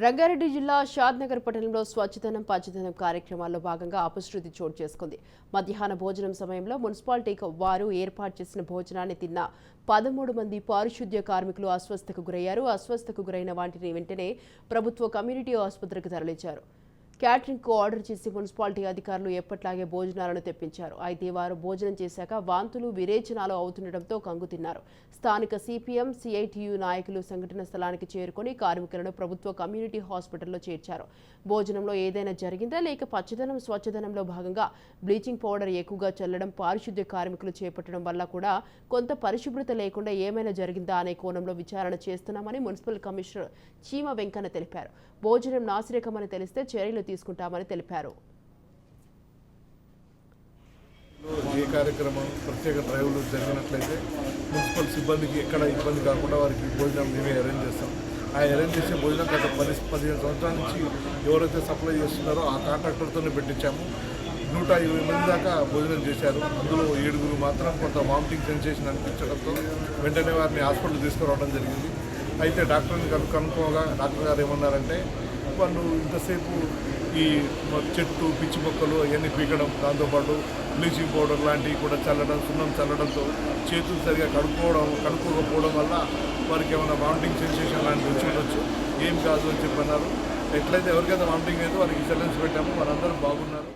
రంగారెడ్డి జిల్లా షాద్నగర్ పట్టణంలో స్వచ్ఛదనం పచ్చదనం కార్యక్రమాల్లో భాగంగా అపశృతి చోటు చేసుకుంది. మధ్యాహ్న భోజనం సమయంలో మున్సిపాలిటీ వారు ఏర్పాటు చేసిన భోజనాన్ని తిన్న 13 మంది పారిశుద్ధ్య కార్మికులు అస్వస్థతకు గురయ్యారు. అస్వస్థతకు గురైన వాటిని వెంటనే ప్రభుత్వ కమ్యూనిటీ ఆసుపత్రికి తరలించారు. క్యాటరింగ్ కు ఆర్డర్ చేసి మున్సిపాలిటీ అధికారులు ఎప్పట్లాగే భోజనాలను తెప్పించారు. అయితే వారు భోజనం చేశాక వాంతులు విరేచనాలు అవుతుండటంతో కంగుతిన్నారు. స్థానిక సిపిఎం సిఐటియు నాయకులు సంఘటన స్థలానికి చేరుకొని కార్మికులను ప్రభుత్వ కమ్యూనిటీ హాస్పిటల్లో చేర్చారు. భోజనంలో ఏదైనా జరిగిందా లేక పచ్చదనం స్వచ్ఛదనంలో భాగంగా బ్లీచింగ్ పౌడర్ ఎక్కువగా చల్లడం పారిశుద్ధ్య కార్మికులు చేపట్టడం వల్ల కూడా కొంత పరిశుభ్రత లేకుండా ఏమైనా జరిగిందా అనే కోణంలో విచారణ చేస్తున్నామని మున్సిపల్ కమిషనర్ చీమ వెంకన్న తెలిపారు. భోజనం నాసిరకమని తెలిస్తే చర్యలు తీసుకుంటామని తెలిపారు. ఏ కార్యక్రమం ప్రత్యేక డ్రైవ్లు జరిగినట్లయితే మున్సిపల్ సిబ్బందికి ఎక్కడ ఇబ్బంది కాకుండా వారికి భోజనం మేమే అరేంజ్ చేస్తాం. ఆ అరేంజ్ చేసే భోజనం గత 15 సంవత్సరాల నుంచి ఎవరైతే సప్లై చేస్తున్నారో ఆ కాంట్రాక్టర్తోనే పెట్టించాము. 120 మంది దాకా భోజనం చేశారు. అందులో 7 మాత్రం కొంత వామిటింగ్ సెన్సేషన్ అనిపించడంతో వెంటనే వారిని హాస్పిటల్ తీసుకురావడం జరిగింది. అయితే డాక్టర్ని కనుక్కోగా డాక్టర్ గారు ఏమన్నారంటే వాళ్ళు ఇంతసేపు ఈ చెట్టు పిచ్చి మొక్కలు అవన్నీ పీకడం, దాంతోపాటు బ్లీచింగ్ పౌడర్ లాంటివి కూడా చల్లడం, సున్నం చల్లడంతో చేతులు సరిగా కడుక్కోకపోవడం వల్ల వారికి ఏమైనా వామిటింగ్ సెన్సేషన్ లాంటివి వచ్చి ఉండొచ్చు. ఏం కాదు అని చెప్పన్నారు. ఎట్లయితే ఎవరికైతే వామిటింగ్ అయిందో వారికి సెలెన్స్ పెట్టాము. వారందరూ బాగున్నారు.